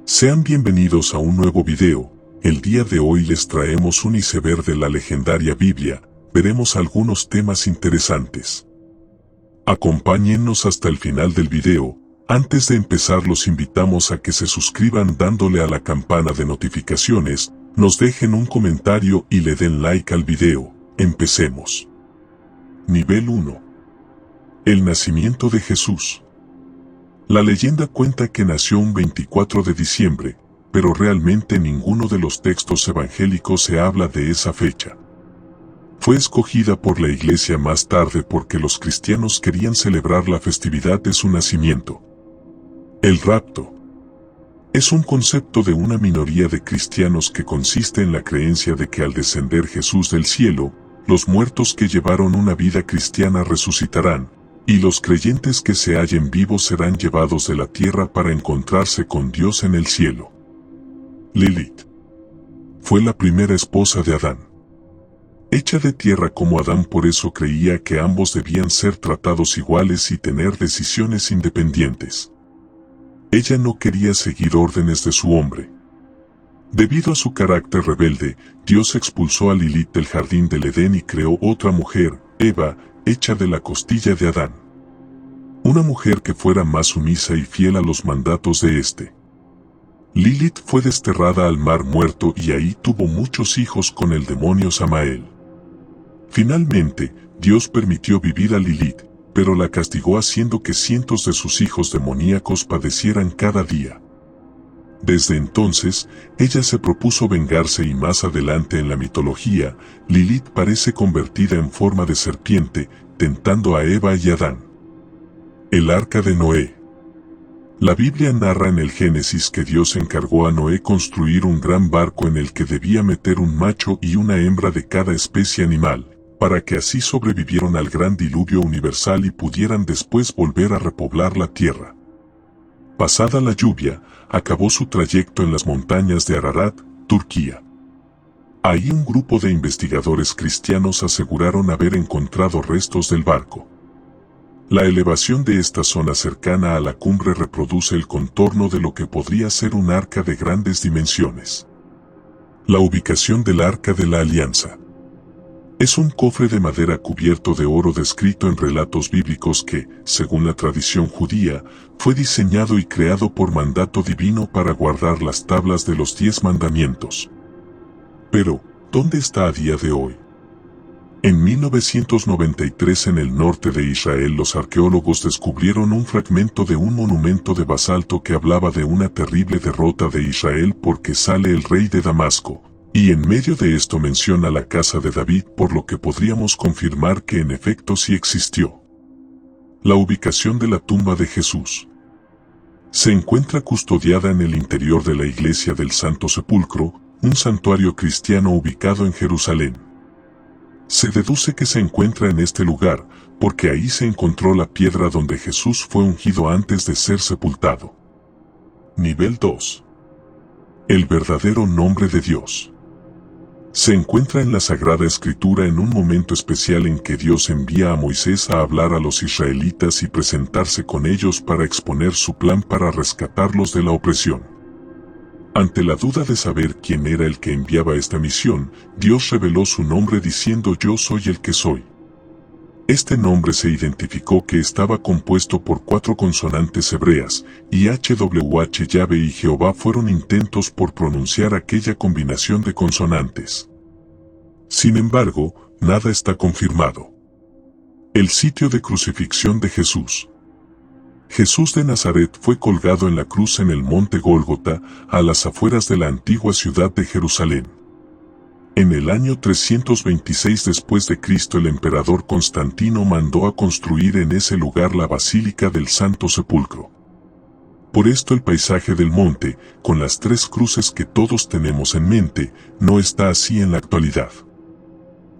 Sean bienvenidos a un nuevo video. El día de hoy les traemos un iceberg de la legendaria Biblia. Veremos algunos temas interesantes. Acompáñennos hasta el final del video. Antes de empezar los invitamos a que se suscriban dándole a la campana de notificaciones, nos dejen un comentario y le den like al video. Empecemos. Nivel 1. El nacimiento de Jesús. La leyenda cuenta que nació un 24 de diciembre, pero realmente en ninguno de los textos evangélicos se habla de esa fecha. Fue escogida por la iglesia más tarde porque los cristianos querían celebrar la festividad de su nacimiento. El rapto es un concepto de una minoría de cristianos que consiste en la creencia de que al descender Jesús del cielo, los muertos que llevaron una vida cristiana resucitarán, y los creyentes que se hallen vivos serán llevados de la tierra para encontrarse con Dios en el cielo. Lilith fue la primera esposa de Adán. Hecha de tierra como Adán, por eso creía que ambos debían ser tratados iguales y tener decisiones independientes. Ella no quería seguir órdenes de su hombre. Debido a su carácter rebelde, Dios expulsó a Lilith del jardín del Edén y creó otra mujer, Eva, hecha de la costilla de Adán. Una mujer que fuera más sumisa y fiel a los mandatos de éste. Lilith fue desterrada al mar muerto y ahí tuvo muchos hijos con el demonio Samael. Finalmente, Dios permitió vivir a Lilith, pero la castigó haciendo que cientos de sus hijos demoníacos padecieran cada día. Desde entonces, ella se propuso vengarse y más adelante en la mitología, Lilith parece convertida en forma de serpiente, tentando a Eva y Adán. El arca de Noé. La Biblia narra en el Génesis que Dios encargó a Noé construir un gran barco en el que debía meter un macho y una hembra de cada especie animal, para que así sobrevivieran al gran diluvio universal y pudieran después volver a repoblar la tierra. Pasada la lluvia, acabó su trayecto en las montañas de Ararat, Turquía. Ahí un grupo de investigadores cristianos aseguraron haber encontrado restos del barco. La elevación de esta zona cercana a la cumbre reproduce el contorno de lo que podría ser un arca de grandes dimensiones. La ubicación del Arca de la Alianza. Es un cofre de madera cubierto de oro descrito en relatos bíblicos que, según la tradición judía, fue diseñado y creado por mandato divino para guardar las tablas de los 10 mandamientos. Pero, ¿dónde está a día de hoy? En 1993 en el norte de Israel los arqueólogos descubrieron un fragmento de un monumento de basalto que hablaba de una terrible derrota de Israel porque sale el rey de Damasco. Y en medio de esto menciona la casa de David, por lo que podríamos confirmar que en efecto sí existió. La ubicación de la tumba de Jesús. Se encuentra custodiada en el interior de la iglesia del Santo Sepulcro, un santuario cristiano ubicado en Jerusalén. Se deduce que se encuentra en este lugar, porque ahí se encontró la piedra donde Jesús fue ungido antes de ser sepultado. Nivel 2. El verdadero nombre de Dios. Se encuentra en la Sagrada Escritura en un momento especial en que Dios envía a Moisés a hablar a los israelitas y presentarse con ellos para exponer su plan para rescatarlos de la opresión. Ante la duda de saber quién era el que enviaba esta misión, Dios reveló su nombre diciendo: Yo soy el que soy. Este nombre se identificó que estaba compuesto por 4 consonantes hebreas, y HWH Yahvé y Jehová fueron intentos por pronunciar aquella combinación de consonantes. Sin embargo, nada está confirmado. El sitio de crucifixión de Jesús. Jesús de Nazaret fue colgado en la cruz en el monte Gólgota, a las afueras de la antigua ciudad de Jerusalén. En el año 326 después de Cristo el emperador Constantino mandó a construir en ese lugar la Basílica del Santo Sepulcro. Por esto el paisaje del monte, con las 3 cruces que todos tenemos en mente, no está así en la actualidad.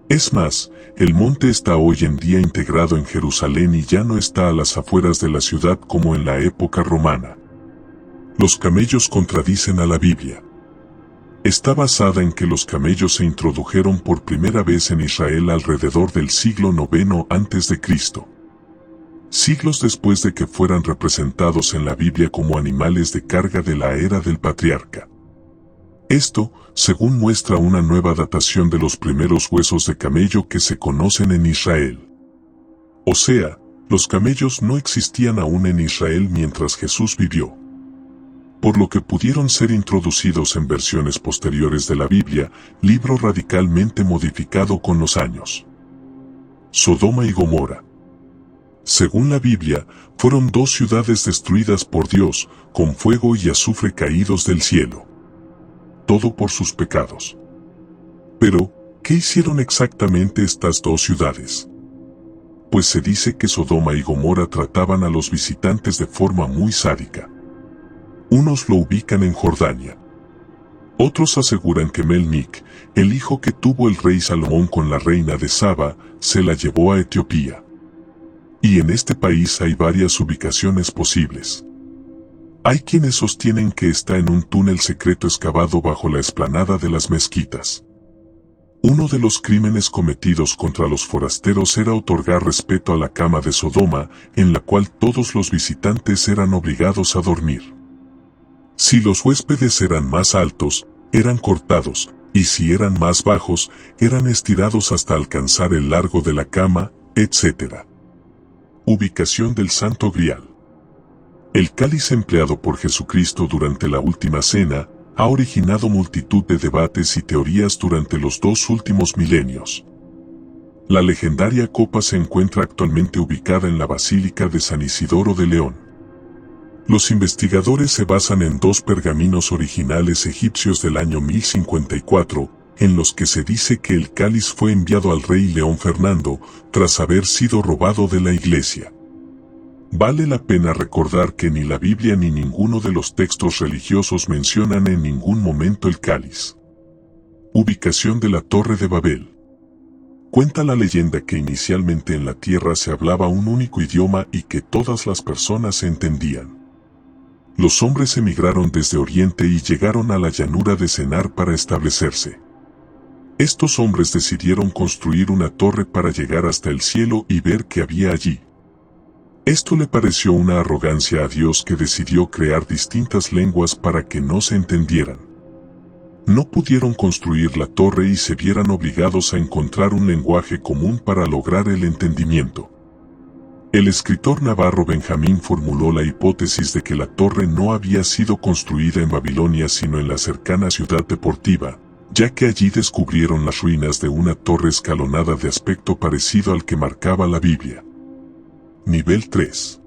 Es más, el monte está hoy en día integrado en Jerusalén y ya no está a las afueras de la ciudad como en la época romana. Los camellos contradicen a la Biblia. Está basada en que los camellos se introdujeron por primera vez en Israel alrededor del siglo IX a.C. siglos después de que fueran representados en la Biblia como animales de carga de la era del patriarca. Esto, según muestra una nueva datación de los primeros huesos de camello que se conocen en Israel. O sea, los camellos no existían aún en Israel mientras Jesús vivió, por lo que pudieron ser introducidos en versiones posteriores de la Biblia, libro radicalmente modificado con los años. Sodoma y Gomorra. Según la Biblia, fueron dos ciudades destruidas por Dios, con fuego y azufre caídos del cielo. Todo por sus pecados. Pero, ¿qué hicieron exactamente estas dos ciudades? Pues se dice que Sodoma y Gomorra trataban a los visitantes de forma muy sádica. Unos lo ubican en Jordania. Otros aseguran que Melnik, el hijo que tuvo el rey Salomón con la reina de Saba, se la llevó a Etiopía. Y en este país hay varias ubicaciones posibles. Hay quienes sostienen que está en un túnel secreto excavado bajo la explanada de las mezquitas. Uno de los crímenes cometidos contra los forasteros era otorgar respeto a la cama de Sodoma, en la cual todos los visitantes eran obligados a dormir. Si los huéspedes eran más altos, eran cortados, y si eran más bajos, eran estirados hasta alcanzar el largo de la cama, etc. Ubicación del Santo Grial. El cáliz empleado por Jesucristo durante la Última Cena ha originado multitud de debates y teorías durante los 2 últimos milenios. La legendaria copa se encuentra actualmente ubicada en la Basílica de San Isidoro de León. Los investigadores se basan en 2 pergaminos originales egipcios del año 1054, en los que se dice que el cáliz fue enviado al rey León Fernando, tras haber sido robado de la iglesia. Vale la pena recordar que ni la Biblia ni ninguno de los textos religiosos mencionan en ningún momento el cáliz. Ubicación de la Torre de Babel. Cuenta la leyenda que inicialmente en la tierra se hablaba un único idioma y que todas las personas se entendían. Los hombres emigraron desde Oriente y llegaron a la llanura de Senar para establecerse. Estos hombres decidieron construir una torre para llegar hasta el cielo y ver qué había allí. Esto le pareció una arrogancia a Dios, que decidió crear distintas lenguas para que no se entendieran. No pudieron construir la torre y se vieran obligados a encontrar un lenguaje común para lograr el entendimiento. El escritor navarro Benjamín formuló la hipótesis de que la torre no había sido construida en Babilonia sino en la cercana ciudad deportiva, ya que allí descubrieron las ruinas de una torre escalonada de aspecto parecido al que marcaba la Biblia. Nivel 3.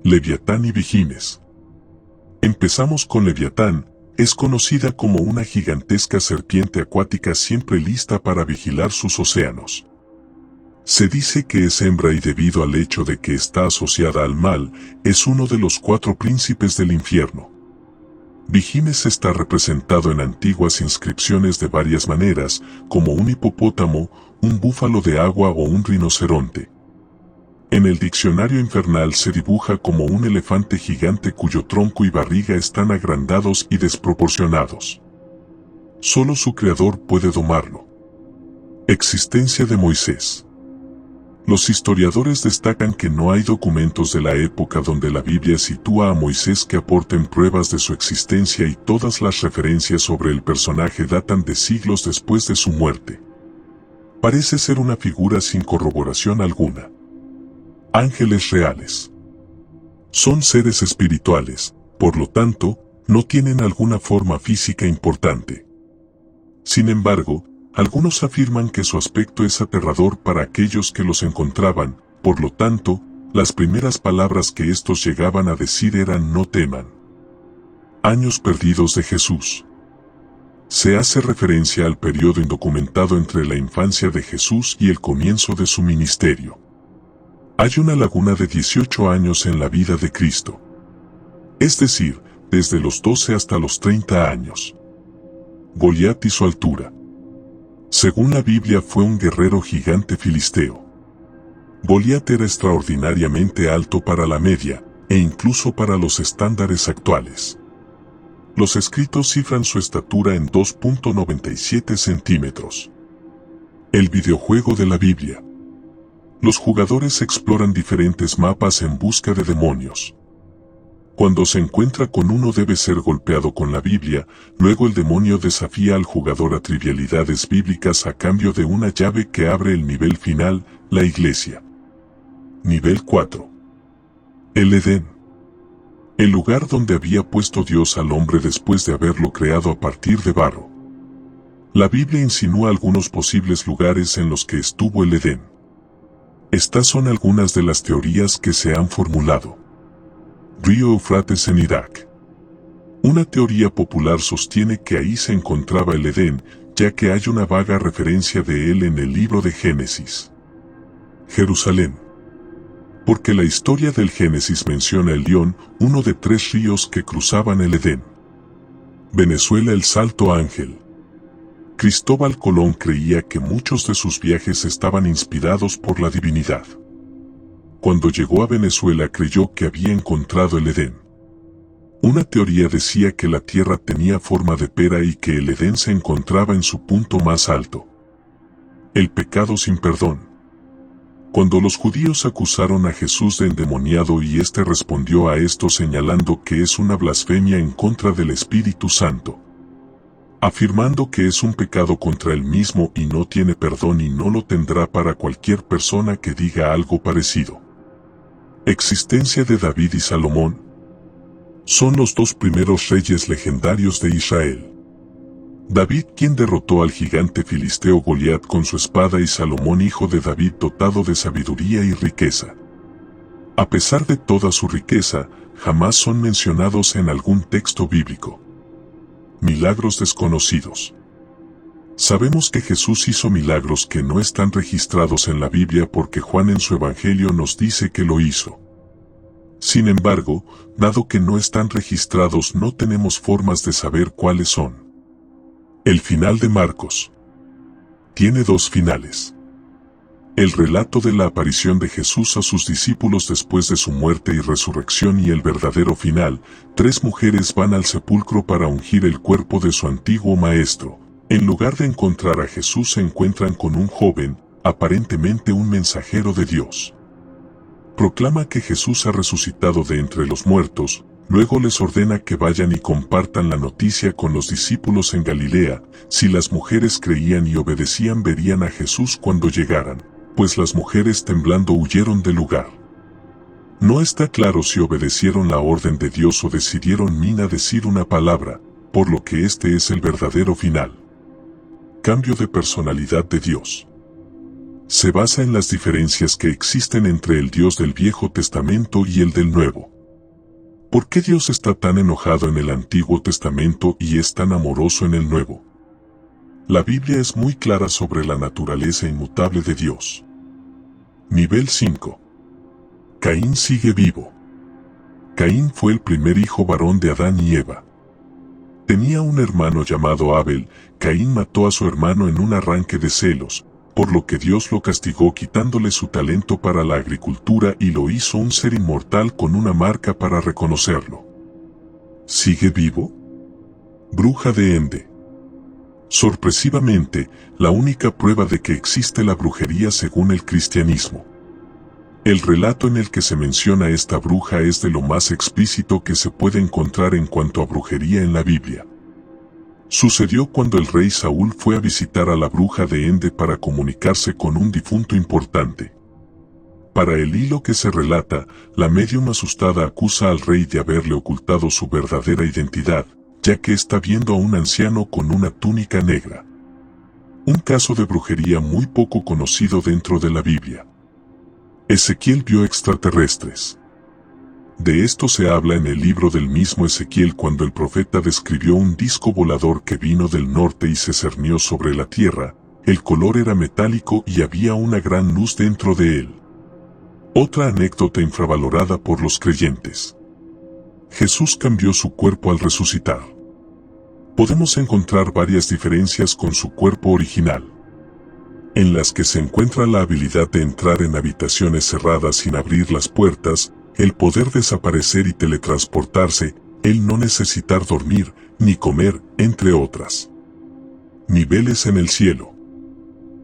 Leviatán y Vigines. Empezamos con Leviatán. Es conocida como una gigantesca serpiente acuática siempre lista para vigilar sus océanos. Se dice que es hembra y debido al hecho de que está asociada al mal, es uno de los 4 príncipes del infierno. Vigines está representado en antiguas inscripciones de varias maneras, como un hipopótamo, un búfalo de agua o un rinoceronte. En el diccionario infernal se dibuja como un elefante gigante cuyo tronco y barriga están agrandados y desproporcionados. Solo su creador puede domarlo. Existencia de Moisés. Los historiadores destacan que no hay documentos de la época donde la Biblia sitúa a Moisés que aporten pruebas de su existencia, y todas las referencias sobre el personaje datan de siglos después de su muerte. Parece ser una figura sin corroboración alguna. Ángeles reales. Son seres espirituales, por lo tanto, no tienen alguna forma física importante. Sin embargo, algunos afirman que su aspecto es aterrador para aquellos que los encontraban, por lo tanto, las primeras palabras que estos llegaban a decir eran "no teman". Años perdidos de Jesús. Se hace referencia al periodo indocumentado entre la infancia de Jesús y el comienzo de su ministerio. Hay una laguna de 18 años en la vida de Cristo. Es decir, desde los 12 hasta los 30 años. Goliat y su altura. Según la Biblia fue un guerrero gigante filisteo. Goliat era extraordinariamente alto para la media, e incluso para los estándares actuales. Los escritos cifran su estatura en 2.97 centímetros. El videojuego de la Biblia. Los jugadores exploran diferentes mapas en busca de demonios. Cuando se encuentra con uno debe ser golpeado con la Biblia, luego el demonio desafía al jugador a trivialidades bíblicas a cambio de una llave que abre el nivel final, la iglesia. Nivel 4. El Edén. El lugar donde había puesto Dios al hombre después de haberlo creado a partir de barro. La Biblia insinúa algunos posibles lugares en los que estuvo el Edén. Estas son algunas de las teorías que se han formulado. Río Éufrates en Irak. Una teoría popular sostiene que ahí se encontraba el Edén, ya que hay una vaga referencia de él en el libro de Génesis. Jerusalén. Porque la historia del Génesis menciona el Lión, uno de 3 ríos que cruzaban el Edén. Venezuela, el Salto Ángel. Cristóbal Colón creía que muchos de sus viajes estaban inspirados por la divinidad. Cuando llegó a Venezuela creyó que había encontrado el Edén. Una teoría decía que la tierra tenía forma de pera y que el Edén se encontraba en su punto más alto. El pecado sin perdón. Cuando los judíos acusaron a Jesús de endemoniado y éste respondió a esto señalando que es una blasfemia en contra del Espíritu Santo, afirmando que es un pecado contra él mismo y no tiene perdón y no lo tendrá para cualquier persona que diga algo parecido. Existencia de David y Salomón. Son los 2 primeros reyes legendarios de Israel. David, quien derrotó al gigante filisteo Goliat con su espada, y Salomón, hijo de David, dotado de sabiduría y riqueza. A pesar de toda su riqueza, jamás son mencionados en algún texto bíblico. Milagros desconocidos. Sabemos que Jesús hizo milagros que no están registrados en la Biblia porque Juan en su Evangelio nos dice que lo hizo. Sin embargo, dado que no están registrados, no tenemos formas de saber cuáles son. El final de Marcos. Tiene 2 finales. El relato de la aparición de Jesús a sus discípulos después de su muerte y resurrección, y el verdadero final: 3 mujeres van al sepulcro para ungir el cuerpo de su antiguo maestro. En lugar de encontrar a Jesús se encuentran con un joven, aparentemente un mensajero de Dios. Proclama que Jesús ha resucitado de entre los muertos, luego les ordena que vayan y compartan la noticia con los discípulos en Galilea. Si las mujeres creían y obedecían verían a Jesús cuando llegaran, pues las mujeres temblando huyeron del lugar. No está claro si obedecieron la orden de Dios o decidieron ni decir una palabra, por lo que este es el verdadero final. Cambio de personalidad de Dios. Se basa en las diferencias que existen entre el Dios del Viejo Testamento y el del Nuevo. ¿Por qué Dios está tan enojado en el Antiguo Testamento y es tan amoroso en el Nuevo? La Biblia es muy clara sobre la naturaleza inmutable de Dios. Nivel 5. Caín sigue vivo. Caín fue el primer hijo varón de Adán y Eva. Tenía un hermano llamado Abel. Caín mató a su hermano en un arranque de celos, por lo que Dios lo castigó quitándole su talento para la agricultura y lo hizo un ser inmortal con una marca para reconocerlo. ¿Sigue vivo? Bruja de Ende. Sorpresivamente, la única prueba de que existe la brujería según el cristianismo. El relato en el que se menciona esta bruja es de lo más explícito que se puede encontrar en cuanto a brujería en la Biblia. Sucedió cuando el rey Saúl fue a visitar a la bruja de Ende para comunicarse con un difunto importante. Para el hilo que se relata, la médium asustada acusa al rey de haberle ocultado su verdadera identidad, ya que está viendo a un anciano con una túnica negra. Un caso de brujería muy poco conocido dentro de la Biblia. Ezequiel vio extraterrestres. De esto se habla en el libro del mismo Ezequiel cuando el profeta describió un disco volador que vino del norte y se cernió sobre la tierra. El color era metálico y había una gran luz dentro de él. Otra anécdota infravalorada por los creyentes. Jesús cambió su cuerpo al resucitar. Podemos encontrar varias diferencias con su cuerpo original, en las que se encuentra la habilidad de entrar en habitaciones cerradas sin abrir las puertas, el poder desaparecer y teletransportarse, el no necesitar dormir ni comer, entre otras. Niveles en el cielo.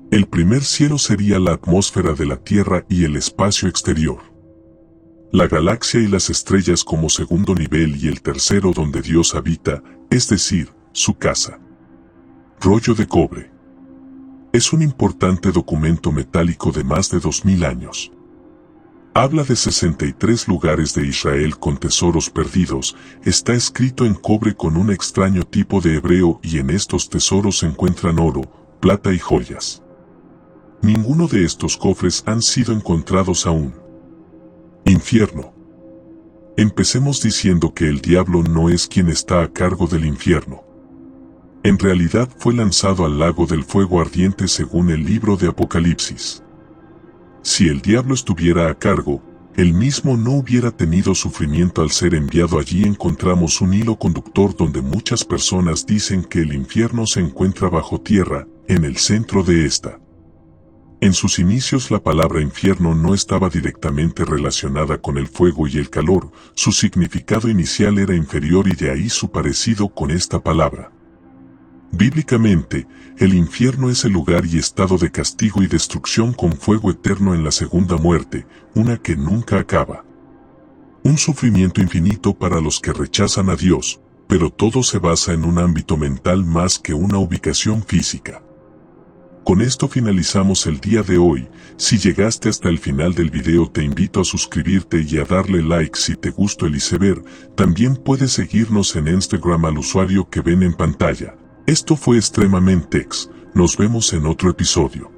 El primer cielo sería la atmósfera de la Tierra y el espacio exterior. La galaxia y las estrellas como segundo nivel y el tercero donde Dios habita, es decir, su casa. Rollo de cobre. Es un importante documento metálico de más de 2000 años. Habla de 63 lugares de Israel con tesoros perdidos, está escrito en cobre con un extraño tipo de hebreo y en estos tesoros se encuentran oro, plata y joyas. Ninguno de estos cofres han sido encontrados aún. Infierno. Empecemos diciendo que el diablo no es quien está a cargo del infierno. En realidad fue lanzado al lago del fuego ardiente según el libro de Apocalipsis. Si el diablo estuviera a cargo, él mismo no hubiera tenido sufrimiento al ser enviado. Allí encontramos un hilo conductor donde muchas personas dicen que el infierno se encuentra bajo tierra, en el centro de esta. En sus inicios la palabra infierno no estaba directamente relacionada con el fuego y el calor, su significado inicial era inferior y de ahí su parecido con esta palabra. Bíblicamente, el infierno es el lugar y estado de castigo y destrucción con fuego eterno en la segunda muerte, una que nunca acaba. Un sufrimiento infinito para los que rechazan a Dios, pero todo se basa en un ámbito mental más que una ubicación física. Con esto finalizamos el día de hoy. Si llegaste hasta el final del video te invito a suscribirte y a darle like si te gustó el iceberg. También puedes seguirnos en Instagram al usuario que ven en pantalla. Esto fue Extremamente X. Nos vemos en otro episodio.